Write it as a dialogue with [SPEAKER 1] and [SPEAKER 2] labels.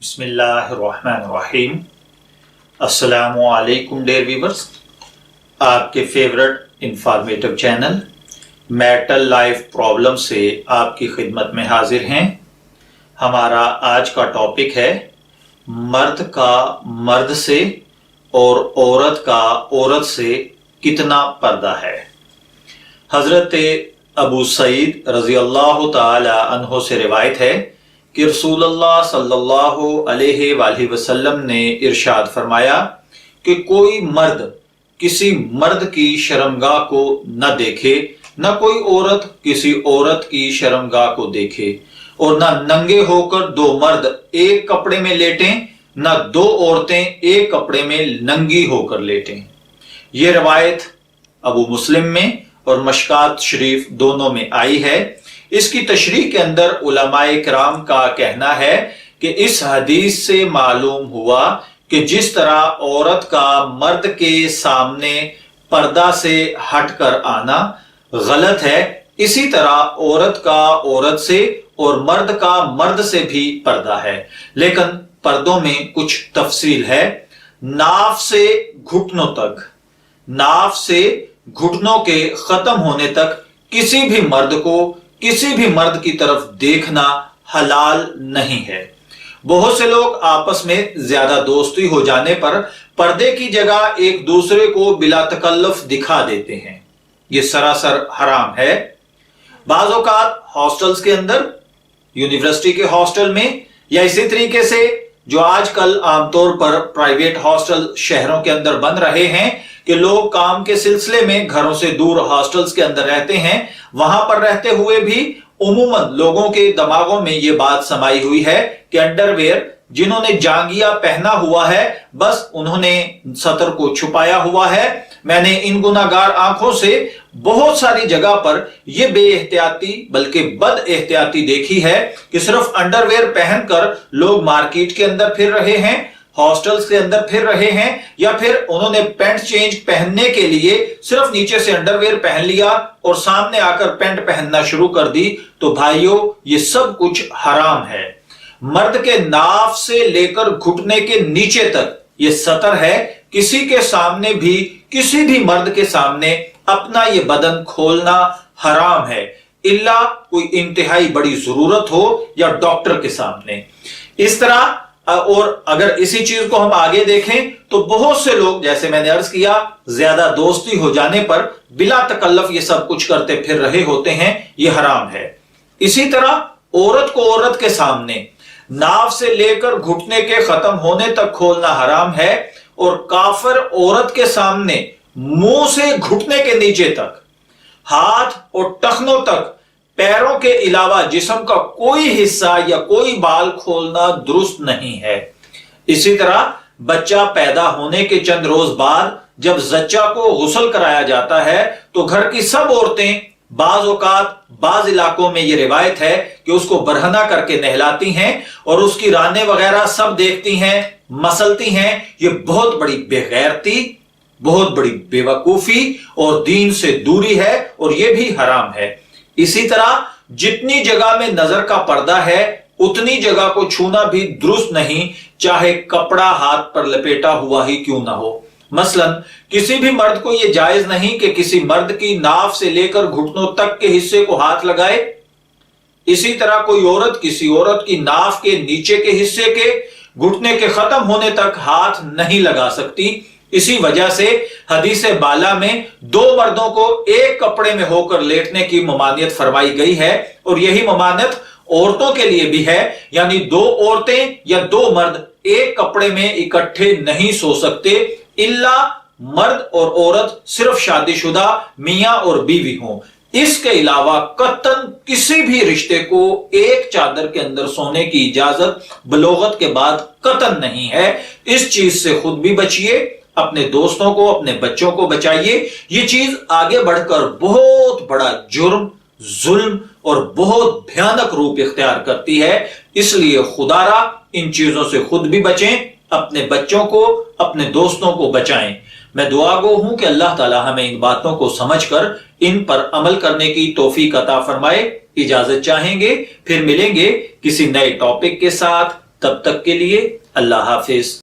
[SPEAKER 1] बिस्मिल्लाहिर्रहमानिर्रहीम। अस्सलामु अलैकुम डियर व्यूअर्स, आपके favourite informative channel marital life problem से आपकी खिदमत में हाजिर हैं। हमारा आज का टॉपिक है मर्द का मर्द से और औरत का औरत से कितना पर्दा है। हजरत अबू सईद रजी अल्लाह तआला अन्हो से रिवायत है कि रसूलुल्लाह सल्लल्लाहु अलैहि वसल्लम ने इरशाद फरमाया कि कोई मर्द किसी मर्द की शर्मगाह को न देखे, न कोई औरत किसी औरत की शर्मगाह को देखे, और न नंगे होकर दो मर्द एक कपड़े में लेटें, न दो औरतें एक कपड़े में नंगी होकर लेटें। ये रवायत अबू मुस्लिम में और मशकात शरीफ दोनों में आई है। इसकी तशरीह के अंदर उलमाए किराम का कहना है कि इस हदीस से मालूम हुआ कि जिस तरह औरत का मर्द के सामने पर्दा से हटकर आना गलत है, इसी तरह औरत का औरत से और मर्द का मर्द से भी पर्दा है। लेकिन पर्दों में कुछ तफसील है। नाफ से घुटनों तक, नाफ से घुटनों के खत्म होने तक किसी भी मर्द को किसी भी मर्द की तरफ देखना हलाल नहीं है। बहुत से लोग आपस में ज्यादा दोस्ती हो जाने पर पर्दे की जगह एक दूसरे को बिला तकल्लुफ दिखा देते हैं। यह सरासर हराम है। बाज़ औक़ात हॉस्टल्स के अंदर, यूनिवर्सिटी के हॉस्टल में, या इसी तरीके से जो आजकल आमतौर पर प्राइवेट हॉस्टल शहरों के अंदर बन रहे हैं कि लोग काम के सिलसिले में घरों से दूर हॉस्टल्स के अंदर रहते हैं, वहां पर रहते हुए भी उमूमन लोगों के दिमागों में ये बात समाई हुई है कि अंडरवेयर जिन्होंने जांगिया पहना हुआ है बस उन्होंने सतर को छुपाया हुआ है। मैंने इन गुनाहगार आंखों से बहुत सारी जगह पर यह बेएहतियाती बल्कि बद एहतियाती देखी है कि सिर्फ अंडरवेयर पहनकर लोग मार्केट के अंदर फिर रहे हैं, हॉस्टल्स के अंदर फिर रहे हैं, या फिर उन्होंने पैंट चेंज पहनने के लिए सिर्फ नीचे से अंडरवेयर पहन लिया और सामने आकर पैंट पहनना शुरू कर दी। तो भाइयों, ये सब कुछ हराम है। मर्द के नाफ से लेकर घुटने के नीचे तक ये सतर है। किसी के सामने भी, किसी भी मर्द के सामने अपना ये बदन खोलना हराम है, इल्ला कोई इंतहाई बड़ी जरूरत हो या डॉक्टर के सामने। इस तरह, और अगर इसी चीज को हम आगे देखें तो बहुत से लोग, जैसे मैंने अर्ज किया, ज्यादा दोस्ती हो जाने पर बिला तकल्लुफ ये सब कुछ करते फिर रहे होते हैं। ये हराम है। इसी तरह औरत को औरत के सामने नाव से लेकर घुटने के खत्म होने तक खोलना हराम है, और काफिर औरत के सामने मुंह से घुटने के नीचे तक, हाथ और टखनों तक, पैरों के अलावा जिस्म का कोई हिस्सा या कोई बाल खोलना दुरुस्त नहीं है। इसी तरह बच्चा पैदा होने के चंद रोज बाद जब जच्चा को गुस्ल कराया जाता है तो घर की सब औरतें, बाज औकात बाज इलाकों में यह रिवायत है कि उसको बरहना करके नहलाती हैं और उसकी रानें वगैरह सब देखती हैं, मसलती हैं। ये बहुत बड़ी बेगैरती, बहुत बड़ी बेवकूफी और दीन से दूरी है, और यह भी हराम है। इसी तरह जितनी जगह में नजर का पर्दा है उतनी जगह को छूना भी दुरुस्त नहीं, चाहे कपड़ा हाथ पर लपेटा हुआ ही क्यों ना हो। मसलन किसी भी मर्द को यह जायज नहीं कि किसी मर्द की नाफ से लेकर घुटनों तक के हिस्से को हाथ लगाए। इसी तरह कोई औरत किसी औरत की नाफ के नीचे के हिस्से के घुटने के खत्म होने तक हाथ नहीं लगा सकती। इसी वजह से हदीस बाला में दो मर्दों को एक कपड़े में होकर लेटने की ममानियत फरमाई गई है, और यही ममानियत औरतों के लिए भी है। यानी दो औरतें या दो मर्द एक कपड़े में इकट्ठे नहीं सो सकते, इल्ला मर्द और औरत सिर्फ शादीशुदा मियां और बीवी हों। इसके अलावा कतन किसी भी रिश्ते को एक चादर के अंदर सोने की इजाजत बलोगत के बाद कतन नहीं है। इस चीज से खुद भी बचिए, अपने दोस्तों को, अपने बच्चों को बचाइए। ये चीज आगे बढ़कर बहुत बड़ा जुर्म, जुल्म और बहुत भयानक रूप इख्तियार करती है। इसलिए खुदारा इन चीजों से खुद भी बचें, अपने बच्चों को, अपने दोस्तों को बचाएं। मैं दुआ गो हूं कि अल्लाह ताला हमें इन बातों को समझकर इन पर अमल करने की तौफीक अता फरमाए। इजाजत चाहेंगे, फिर मिलेंगे किसी नए टॉपिक के साथ। تب تک کے لیے اللہ حافظ۔